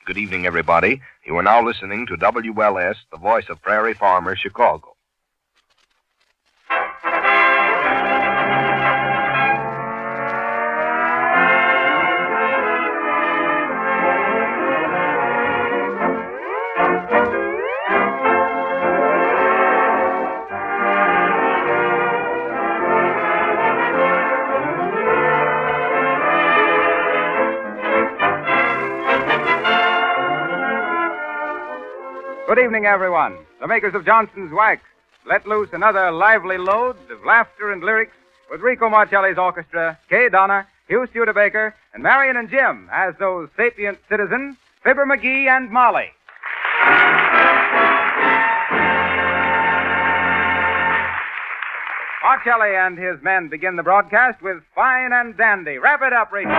Good evening, everybody. You are now listening to WLS, the voice of Prairie Farmer, Chicago. Good evening, everyone. The makers of Johnson's Wax let loose another lively load of laughter and lyrics with Rico Marcelli's orchestra, Kay Donna, Hugh Studebaker, and Marion and Jim as those sapient citizens, Fibber McGee and Molly. Marcelli and his men begin the broadcast with Fine and Dandy. Wrap it up, Rico.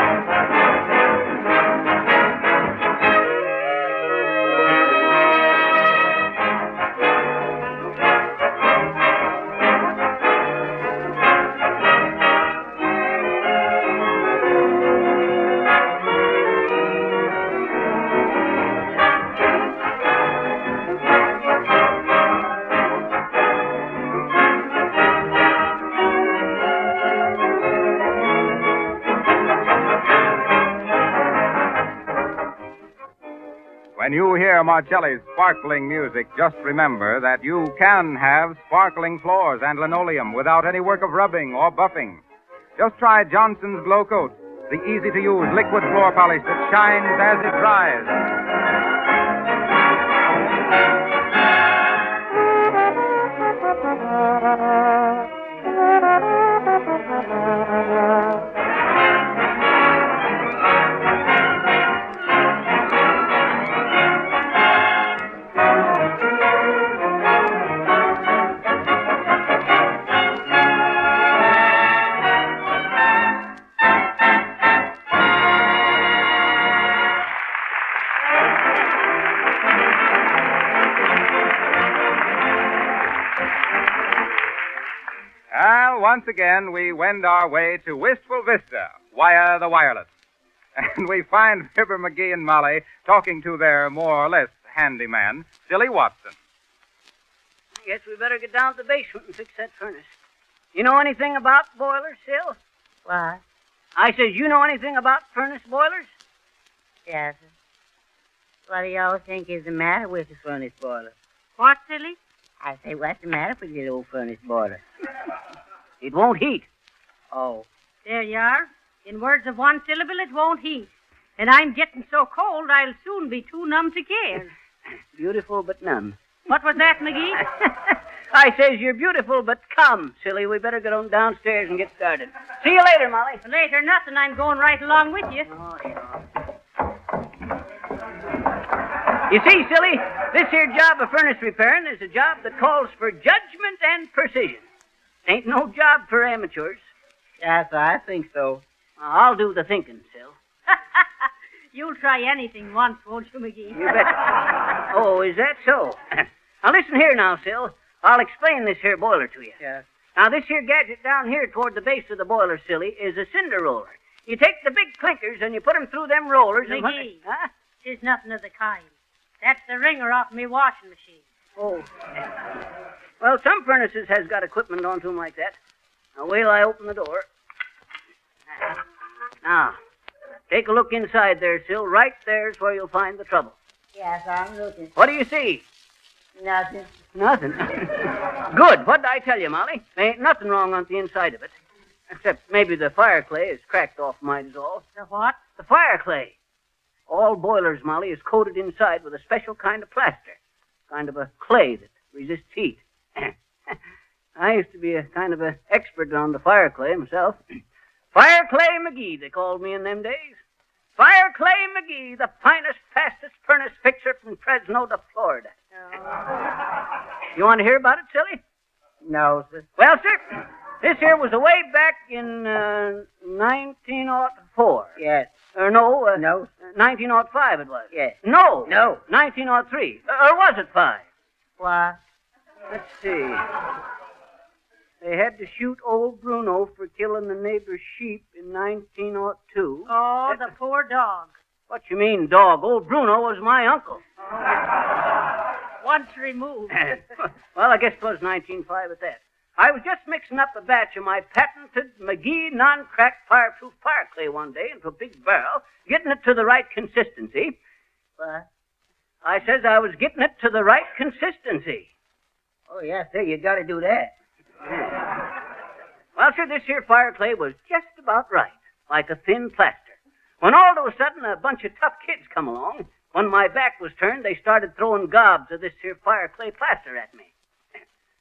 When you hear Marcelli's sparkling music, just remember that you can have sparkling floors and linoleum without any work of rubbing or buffing. Just try Johnson's Glow Coat, the easy-to-use liquid floor polish that shines as it dries. Once again, we wend our way to Wistful Vista via the wireless. And we find Fibber McGee and Molly talking to their more or less handyman, Silly Watson. I guess we better get down to the basement and fix that furnace. You know anything about boilers, Sil? What? I says, you know anything about furnace boilers? Yes, sir. What do y'all think is the matter with the furnace boiler? What, Silly? I say, what's the matter with the old furnace boiler? It won't heat. Oh. There you are. In words of one syllable, it won't heat. And I'm getting so cold, I'll soon be too numb to care. Beautiful but numb. What was that, McGee? I says, you're beautiful, but come, silly. We better get on downstairs and get started. See you later, Molly. Later, nothing. I'm going right along with you. Oh, sure. You see, silly, this here job of furnace repairing is a job that calls for judgment and precision. Ain't no job for amateurs. Yes, I think so. I'll do the thinking, Sil. You'll try anything once, won't you, McGee? You bet. Oh, is that so? Now, listen here now, Sil. I'll explain this here boiler to you. Yes. Now, this here gadget down here toward the base of the boiler, silly, is a cinder roller. You take the big clinkers and you put them through them rollers and... McGee, Huh? 'tis nothing of the kind. That's the wringer off me washing machine. Oh. Well, some furnaces has got equipment onto them like that. Now, wait till I open the door. Now, take a look inside there, Sil. Right there's where you'll find the trouble. Yes, I'm looking. What do you see? Nothing. Nothing. Good. What'd I tell you, Molly? There ain't nothing wrong on the inside of it. Except maybe the fire clay is cracked off might is all. The what? The fire clay. All boilers, Molly, is coated inside with a special kind of plaster. Kind of a clay that resists heat. I used to be a kind of an expert on the fire clay myself. Fire Clay McGee, they called me in them days. Fire Clay McGee, the finest, fastest furnace fixer from Fresno to Florida. Oh. You want to hear about it, silly? No, sir. Well, sir, this here was way back in 1904. Yes. No. No. 1905 it was. Yes. No. No. 1903. Or was it 5? What? Let's see. They had to shoot old Bruno for killing the neighbor's sheep in 1902. Oh, the poor dog. What you mean, dog? Old Bruno was my uncle. Once removed. Well, I guess it was 1905 at that. I was just mixing up a batch of my patented McGee non-crack fireproof fire clay one day into a big barrel, getting it to the right consistency. What? I says I was getting it to the right consistency. Oh, yeah, sir, you gotta do that. Well, sir, this here fire clay was just about right, like a thin plaster. When all of a sudden a bunch of tough kids come along, when my back was turned, they started throwing gobs of this here fire clay plaster at me.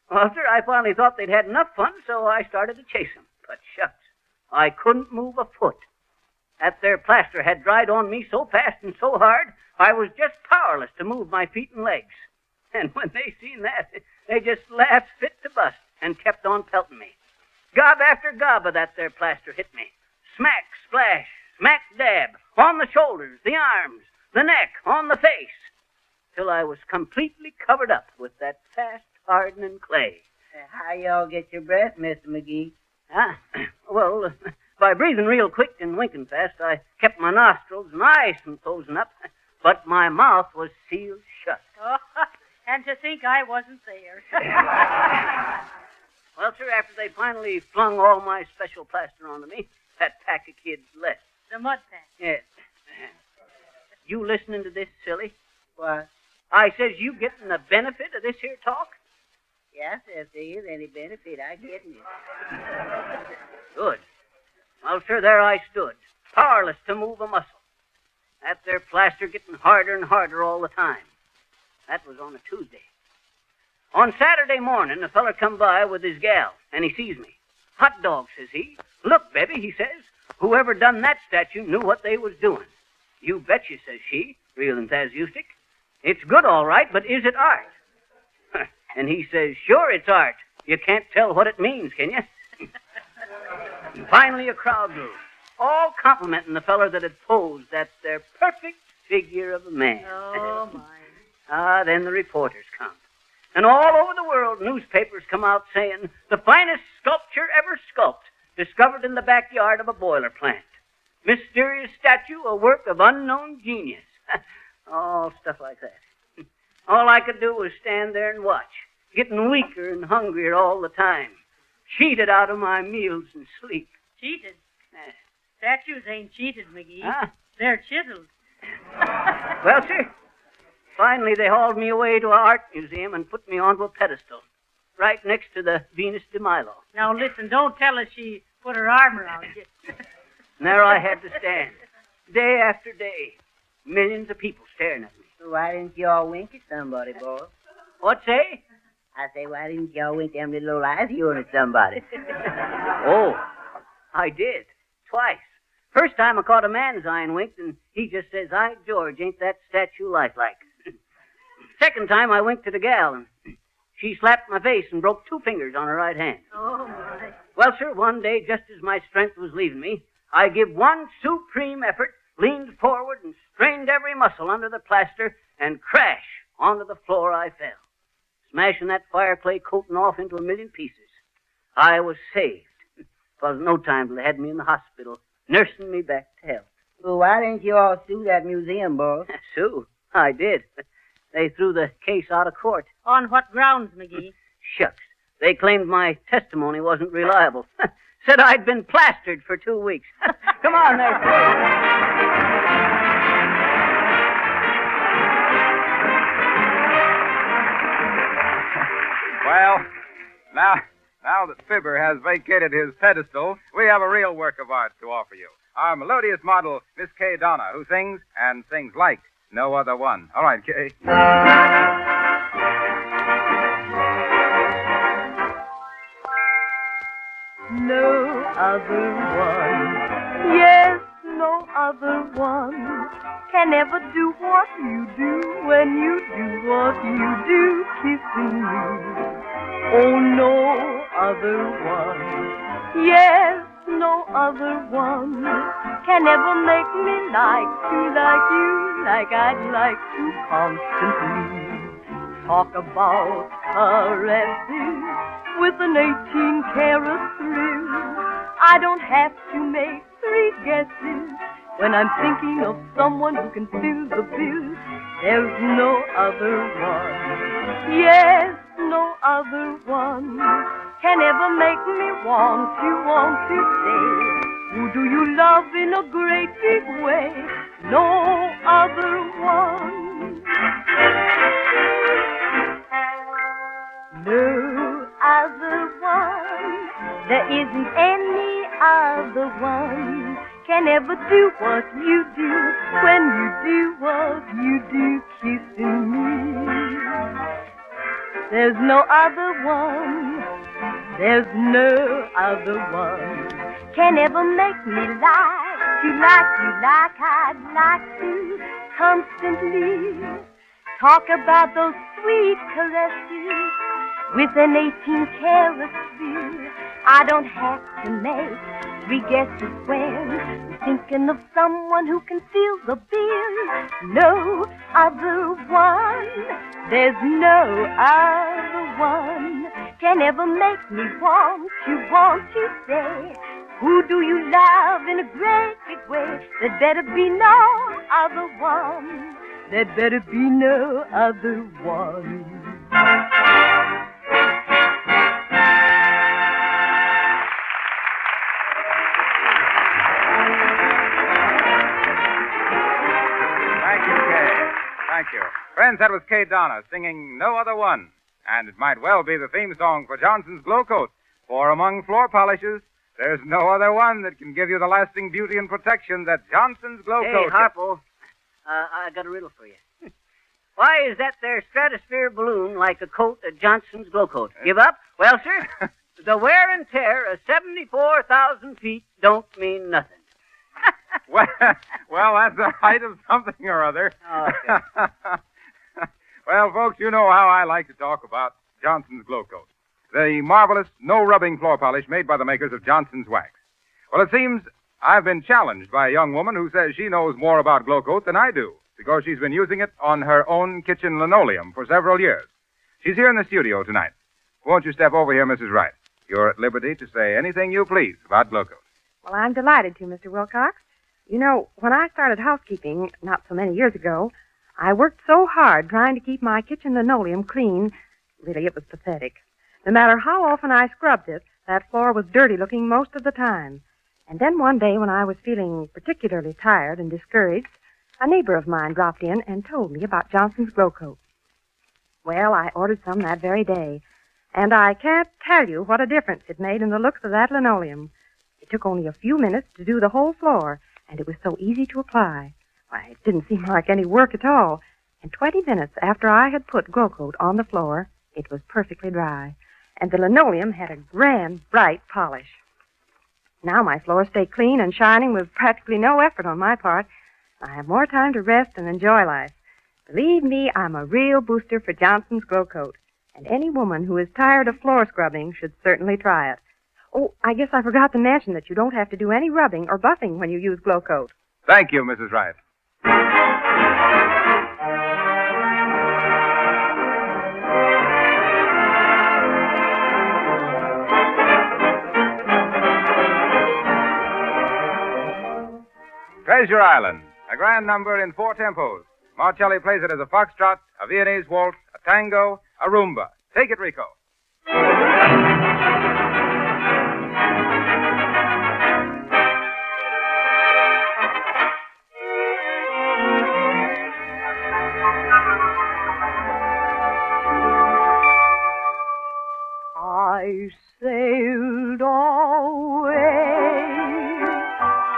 Well, sir, I finally thought they'd had enough fun, so I started to chase them. But shucks, I couldn't move a foot. That there plaster had dried on me so fast and so hard, I was just powerless to move my feet and legs. And when they seen that, they just laughed fit to bust and kept on pelting me. Gob after gob of that there plaster hit me. Smack, splash, smack, dab, on the shoulders, the arms, the neck, on the face, till I was completely covered up with that fast hardening clay. How y'all get your breath, Mr. McGee? Well, by breathing real quick and winking fast, I kept my nostrils and eyes from closing up, but my mouth was sealed shut. Oh, and to think I wasn't there. Well, sir, after they finally flung all my special plaster onto me, that pack of kids left. The mud pack. Yes. You listening to this, silly? What? I says you getting the benefit of this here talk? Yes, sir, if there is any benefit, I get it. Good. Well, sir, there I stood, powerless to move a muscle. That there plaster getting harder and harder all the time. That was on a Tuesday. On Saturday morning, a feller come by with his gal, and he sees me. Hot dog, says he. Look, Bebby, he says, whoever done that statue knew what they was doing. You betcha, says she, real enthusiastic. It's good, all right, but is it art? And he says, sure, it's art. You can't tell what it means, can you? Finally, a crowd grew, all complimenting the feller that had posed that there perfect figure of a man. Oh, my. Then the reporters come. And all over the world, newspapers come out saying, the finest sculpture ever sculpted, discovered in the backyard of a boiler plant. Mysterious statue, a work of unknown genius. All stuff like that. All I could do was stand there and watch, getting weaker and hungrier all the time, cheated out of my meals and sleep. Cheated? Statues ain't cheated, McGee. Huh? They're chiseled. Well, sir, finally they hauled me away to an art museum and put me onto a pedestal, right next to the Venus de Milo. Now, listen, don't tell us she put her arm around you. And there I had to stand, day after day, millions of people staring at me. So why didn't y'all wink at somebody, boy? What say? I say, why didn't y'all wink them little eyes of yours at somebody? Oh, I did. Twice. First time I caught a man's eye and winked, and he just says, George, ain't that statue lifelike? Second time I winked at a gal, and she slapped my face and broke 2 fingers on her right hand. Oh, my. Well, sir, one day, just as my strength was leaving me, I give one supreme effort, leaned forward and strained every muscle under the plaster, and crash onto the floor I fell, smashing that fire clay coating off into a million pieces. I was saved. It was no time till they had me in the hospital, nursing me back to health. Well, why didn't you all sue that museum, boy? Sue, I did. They threw the case out of court. On what grounds, McGee? Shucks. They claimed my testimony wasn't reliable. Said I'd been plastered for 2 weeks. Come on there, Well, now that Fibber has vacated his pedestal, we have a real work of art to offer you. Our melodious model, Miss Kay Donna, who sings and sings like no other one. All right, Kay. No other one, yes, no other one can ever do what you do when you do what you do, kissing me. Oh, no other one, yes, no other one can ever make me like you like I'd like to constantly. Talk about caresses with an 18-karat thrill. I don't have to make 3 guesses. When I'm thinking of someone who can fill the bill, there's no other one. Yes, no other one can ever make me want to say, who do you love in a great big way? No other one. No other one. There isn't any other one can ever do what you do when you do what you do, kissing me. There's no other one. There's no other one can ever make me like you like I'd like to constantly talk about those sweet caresses with an 18-karat feel. I don't have to make 3 guesses when I'm thinking of someone who can feel the bill. No other one. There's no other one can ever make me want to say, who do you love in a great big way? There'd better be no other one. There'd better be no other one. Thank you. Friends, that was Kay Donna singing No Other One. And it might well be the theme song for Johnson's Glow Coat. For among floor polishes, there's no other one that can give you the lasting beauty and protection that Johnson's Glow Coat. Hey, Harpo, I got a riddle for you. Why is that there stratosphere balloon like a coat at Johnson's Glow Coat? Give up? Well, sir, the wear and tear of 74,000 feet don't mean nothing. well, that's the height of something or other. Okay. Well, folks, you know how I like to talk about Johnson's Glow Coat, the marvelous no-rubbing floor polish made by the makers of Johnson's Wax. Well, it seems I've been challenged by a young woman who says she knows more about Glow Coat than I do, because she's been using it on her own kitchen linoleum for several years. She's here in the studio tonight. Won't you step over here, Mrs. Wright? You're at liberty to say anything you please about Glow Coat. Well, I'm delighted to, Mr. Wilcox. You know, when I started housekeeping not so many years ago, I worked so hard trying to keep my kitchen linoleum clean. Really, it was pathetic. No matter how often I scrubbed it, that floor was dirty-looking most of the time. And then one day when I was feeling particularly tired and discouraged, a neighbor of mine dropped in and told me about Johnson's Glow Coat. Well, I ordered some that very day, and I can't tell you what a difference it made in the looks of that linoleum. It took only a few minutes to do the whole floor, and it was so easy to apply. Why, it didn't seem like any work at all. And 20 minutes after I had put Glow Coat on the floor, it was perfectly dry, and the linoleum had a grand, bright polish. Now my floors stay clean and shining with practically no effort on my part. I have more time to rest and enjoy life. Believe me, I'm a real booster for Johnson's Glow Coat, and any woman who is tired of floor scrubbing should certainly try it. Oh, I guess I forgot to mention that you don't have to do any rubbing or buffing when you use Glow Coat. Thank you, Mrs. Wright. Treasure Island, a grand number in 4 tempos. Marcelli plays it as a foxtrot, a Viennese waltz, a tango, a rumba. Take it, Rico. I sailed away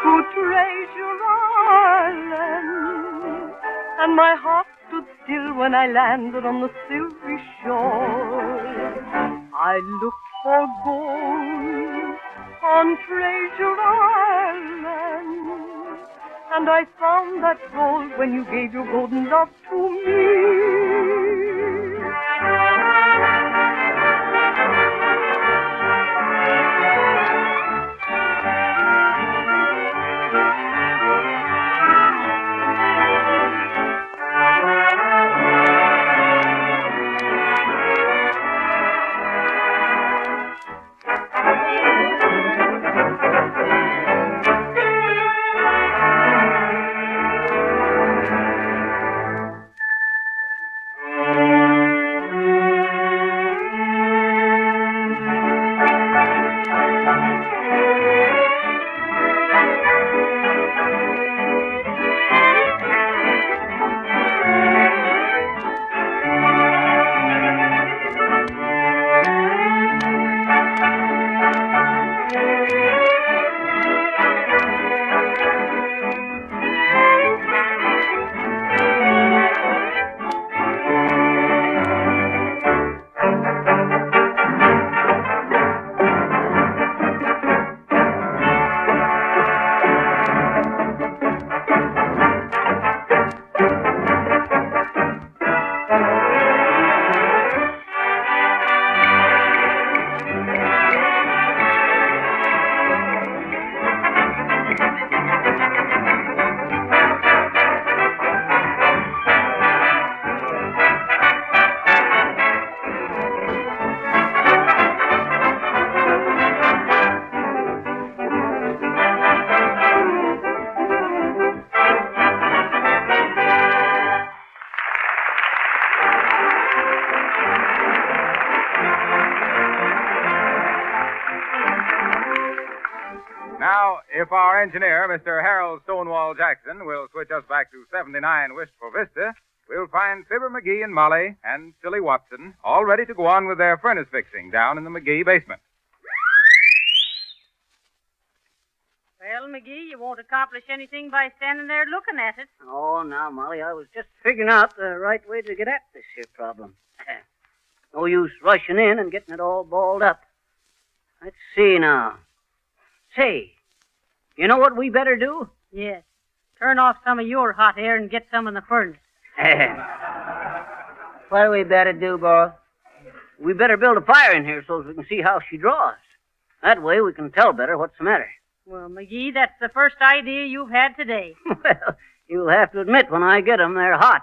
to Treasure Island, and my heart stood still when I landed on the silvery shore. I looked for gold on Treasure Island, and I found that gold when you gave your golden love to me. if our engineer, Mr. Harold Stonewall Jackson, will switch us back to 79 Wistful Vista, we'll find Fibber McGee and Molly and Silly Watson all ready to go on with their furnace fixing down in the McGee basement. Well, McGee, you won't accomplish anything by standing there looking at it. Oh, now, Molly, I was just figuring out the right way to get at this here problem. No use rushing in and getting it all balled up. Let's see now. Say, you know what we better do? Yes. Turn off some of your hot air and get some in the furnace. What do we better do, boss? We better build a fire in here so we can see how she draws. That way we can tell better what's the matter. Well, McGee, that's the first idea you've had today. Well, you'll have to admit when I get them, they're hot.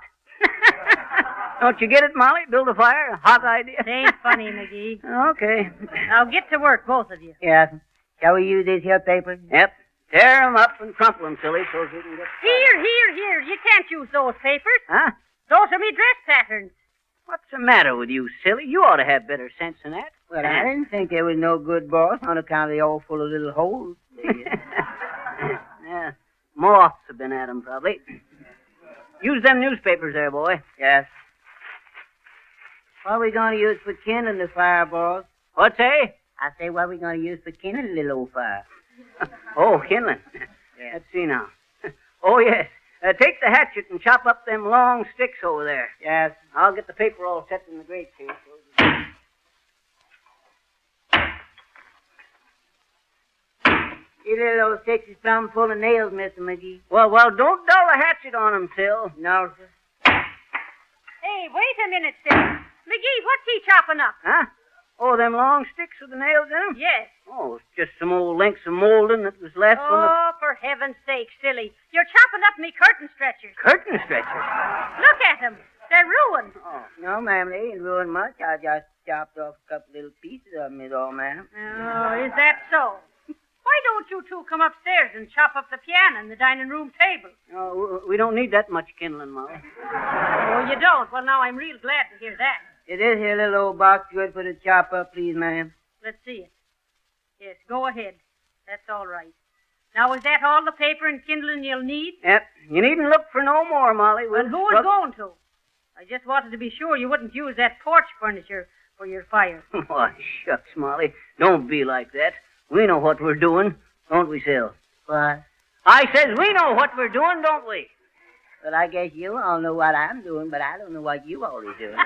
Don't you get it, Molly? Build a fire? A hot idea? It ain't funny, McGee. Okay. Now get to work, both of you. Yes. Shall we use these here papers? Yep. Tear them up and crumple them, silly, so we can get... Here. You can't use those papers. Huh? Those are me dress patterns. What's the matter with you, silly? You ought to have better sense than that. Well, I didn't think they was no good, boss, on account of they all full of little holes. Yeah. Moths have been at 'em, probably. Use them newspapers there, boy. Yes. What are we going to use for kindling the fire, boss? What's that? I say, what are we going to use for kindling the little old fire? Oh, kindling. Yes. Let's see now. Oh, yes. Take the hatchet and chop up them long sticks over there. Yes. I'll get the paper all set in the grate here. You little old sticks is plumb full of nails, Mr. McGee. Well, don't dull the hatchet on 'em, Sil. No, sir. Hey, wait a minute, Sil. McGee, what's he chopping up? Huh? Oh, them long sticks with the nails in 'em? Yes. Oh, it's just some old links of molding that was left from the... Oh, for heaven's sake, silly. You're chopping up me curtain stretchers. Curtain stretchers. Look at them. They're ruined. Oh. No, ma'am, they ain't ruined much. I just chopped off a couple little pieces of them, is all, ma'am. Oh, is that so? Why don't you two come upstairs and chop up the piano and the dining room table? Oh, we don't need that much kindling, Molly. Oh, you don't? Well, now I'm real glad to hear that. Is this here little old box good for the chop up, please, ma'am? Let's see it. Yes, go ahead. That's all right. Now, is that all the paper and kindling you'll need? Yep. You needn't look for no more, Molly. Well, who is going to? I just wanted to be sure you wouldn't use that porch furniture for your fire. Oh, shucks, Molly. Don't be like that. We know what we're doing, don't we, Sil? What? I says we know what we're doing, don't we? Well, I guess you all know what I'm doing, but I don't know what you all are doing.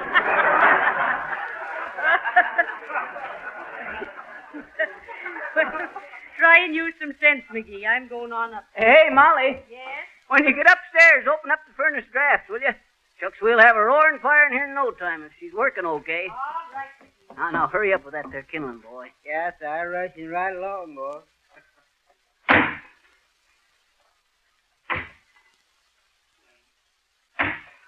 Try and use some sense, McGee. I'm going on up. Hey, Molly. Yes? When you get upstairs, open up the furnace drafts, will you? Shucks, we'll have a roaring fire in here in no time if she's working okay. All right. Now, hurry up with that there kindling, boy. Yes, I'm rushing right along, boss.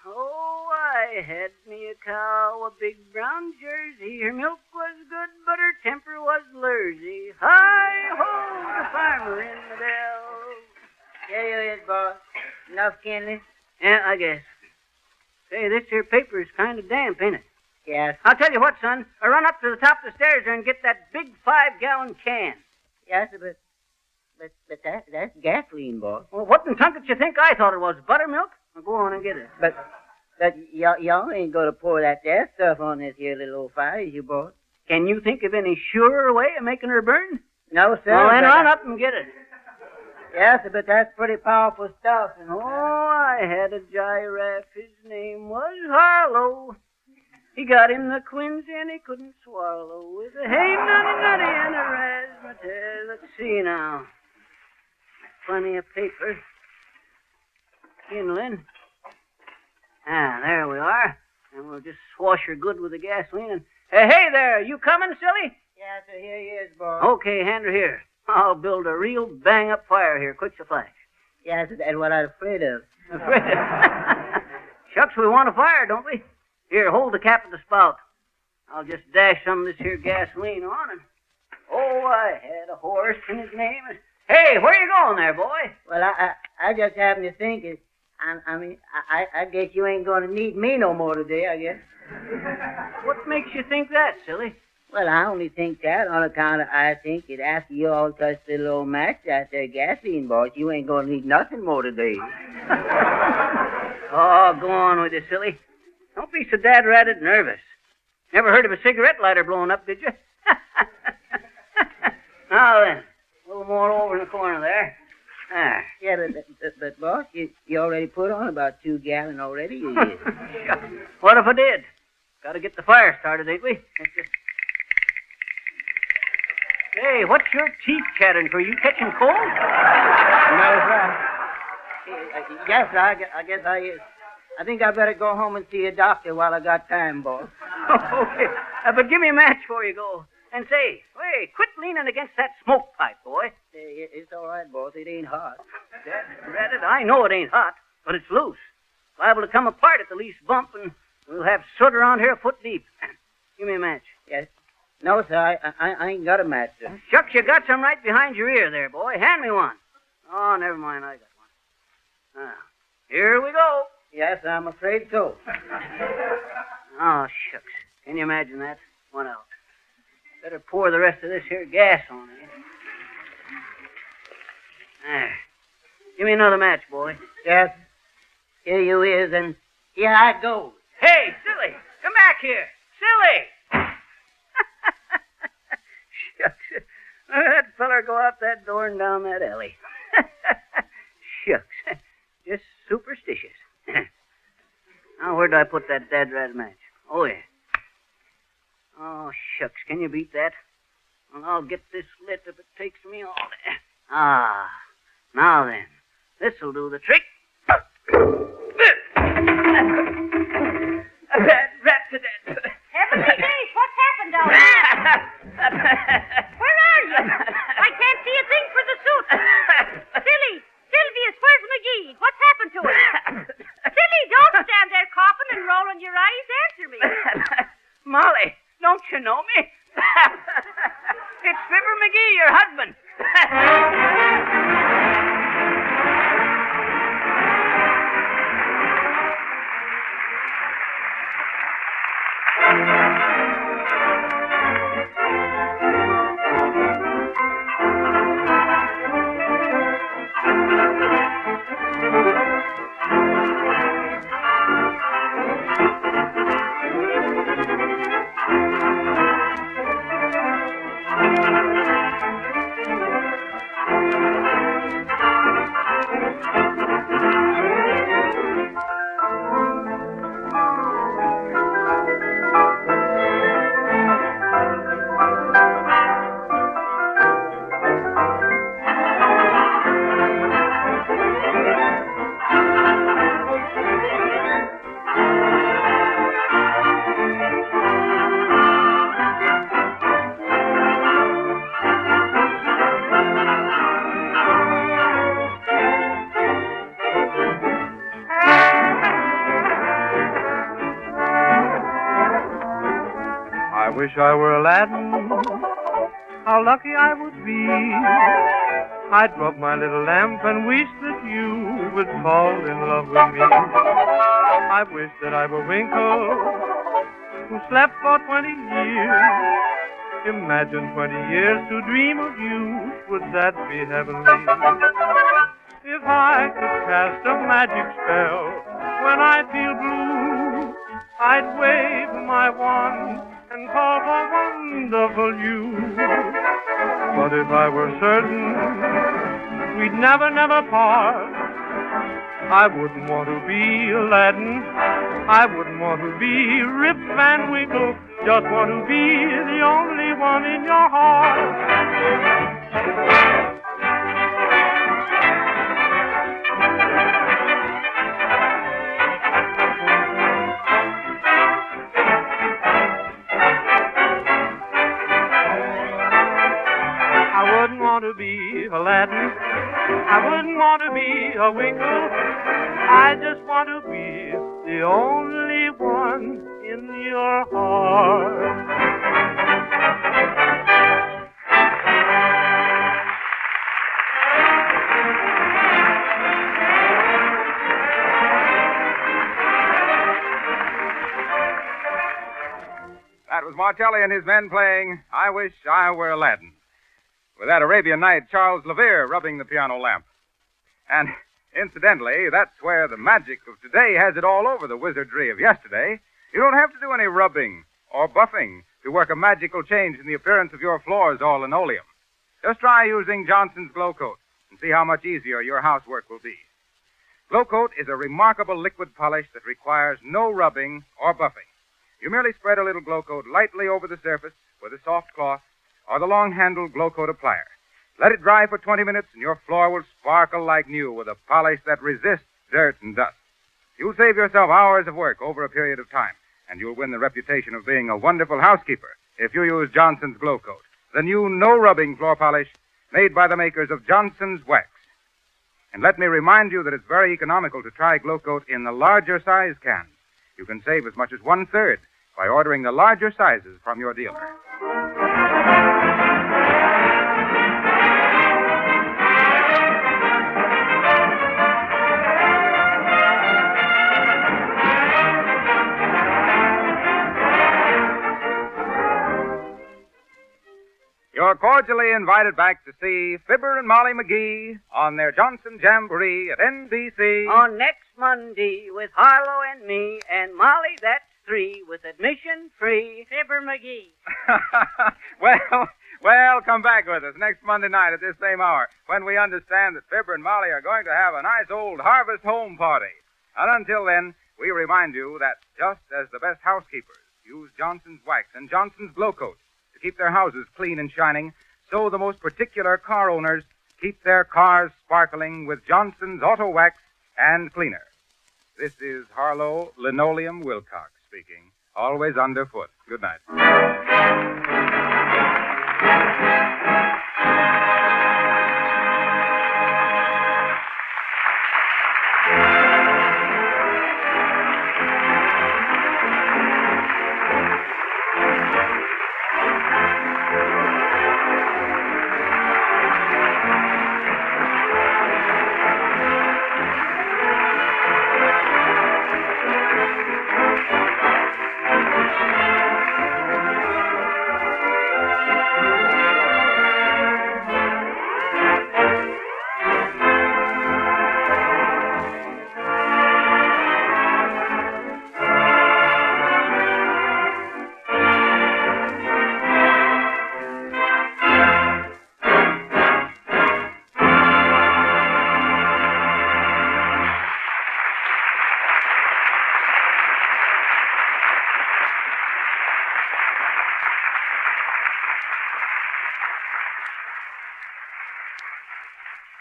Oh, I had me a cow, a big brown jersey. Her milk was good, but her temper was lursy. Hi-ho, the farmer in the dell. There you is, boss. Enough kindling? Yeah, I guess. Say, this here paper is kind of damp, ain't it? Yes. I'll tell you what, son. I run up to the top of the stairs there and get that big 5-gallon can. Yes, but that's gasoline, boss. Well, what in tunket you think I thought it was? Buttermilk? Well, go on and get it. But y'all ain't going to pour that there stuff on this here little old fire, is you, boss? Can you think of any surer way of making her burn? No, sir. Well, then but run up and get it. Yes, but that's pretty powerful stuff. And Oh, I had a giraffe. His name was Harlow. He got him the quinsy and he couldn't swallow. With a hey nutty and a razzmatazz. Let's see now. Plenty of paper. Kindling. Ah, there we are. And we'll just swash her good with the gasoline and... Hey there, you coming, silly? yes, sir, here he is, boss. Okay, hand her here. I'll build a real bang-up fire here, quick as a flash. Yes, that's what I'm afraid of. Afraid of... Shucks, we want a fire, don't we? Here, hold the cap of the spout. I'll just dash some of this here gasoline on and... Oh, I had a horse and his name is... Hey, where you going there, boy? Well, I just happen to think it. I guess you ain't going to need me no more today, I guess. What makes you think that, silly? Well, I only think that on account of I think that after you all touch the little old match out there, gasoline, boss, you ain't gonna need nothing more today. Oh, go on with it, silly. Don't be so dad-ratted nervous. Never heard of a cigarette lighter blowing up, did you? Now then, a little more over in the corner there. Yeah, but boss, you already put on about 2 gallons already. What if I did? Got to get the fire started, ain't we? Hey, what's your teeth chattering for? You catching cold? No, sir. Yes, sir, I guess I is. I think I better go home and see a doctor while I got time, boss. Okay. But give me a match before you go. And say, hey, quit leaning against that smoke pipe, boy. It's all right, boss. It ain't hot. Drat, I know it ain't hot, but it's loose. Liable to come apart at the least bump, and we'll have soot around here a foot deep. Give me a match. Yes. No, sir, I ain't got a match, sir. Shucks, you got some right behind your ear there, boy. Hand me one. Oh, never mind, I got one. Here we go. Yes, I'm afraid so. Oh, shucks. Can you imagine that? What else? Better pour the rest of this here gas on it. There. Give me another match, boy. Yes. Here you is, and here I go. Hey, silly! Come back here! Silly! Shucks. Look at that feller go out that door and down that alley. Shucks. Just superstitious. Now, where did I put that dad-rat match? Oh, yeah. Oh, shucks. Can you beat that? Well, I'll get this lit if it takes me all day. Ah. Now then. This'll do the trick. Rat to death. Heavenly days, what's happened down there? Where are you? I can't see a thing for the suit. Silly, Sylvius, where's McGee? What's happened to him? Silly, don't stand there coughing and rolling your eyes. Answer me. Molly, don't you know me? It's Fibber McGee, your husband. Wish I were Aladdin, how lucky I would be. I'd rub my little lamp and wish that you would fall in love with me. I wish that I were Winkle, who slept for 20 years. Imagine 20 years to dream of you, would that be heavenly? If I could cast a magic spell when I feel blue, I'd wave my wand and call for wonderful you. But if I were certain we'd never, never part, I wouldn't want to be Aladdin. I wouldn't want to be Rip Van Winkle. Just want to be the only one in your heart. To be Aladdin, I wouldn't want to be a Winkle. I just want to be the only one in your heart. That That was Martelli and his men playing I Wish I Were Aladdin. With that Arabian Night, Charles Levere rubbing the piano lamp. And incidentally, that's where the magic of today has it all over the wizardry of yesterday. You don't have to do any rubbing or buffing to work a magical change in the appearance of your floors or linoleum. Just try using Johnson's Glow Coat and see how much easier your housework will be. Glow Coat is a remarkable liquid polish that requires no rubbing or buffing. You merely spread a little Glow Coat lightly over the surface with a soft cloth or the long-handled Glow Coat applier. Let it dry for 20 minutes and your floor will sparkle like new with a polish that resists dirt and dust. You'll save yourself hours of work over a period of time, and you'll win the reputation of being a wonderful housekeeper if you use Johnson's Glow Coat, the new no-rubbing floor polish made by the makers of Johnson's Wax. And let me remind you that it's very economical to try Glow Coat in the larger size cans. You can save as much as 1/3 by ordering the larger sizes from your dealer. You're cordially invited back to see Fibber and Molly McGee on their Johnson Jamboree at NBC. On next Monday with Harlow and me and Molly, that's 3, with admission free. Fibber McGee. Well, come back with us next Monday night at this same hour when we understand that Fibber and Molly are going to have a nice old harvest home party. And until then, we remind you that just as the best housekeepers use Johnson's Wax and Johnson's Glow Coat to keep their houses clean and shining, so the most particular car owners keep their cars sparkling with Johnson's Auto Wax and Cleaner. This is Harlow Linoleum Wilcox speaking, always underfoot. Good night.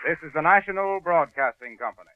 This is the National Broadcasting Company.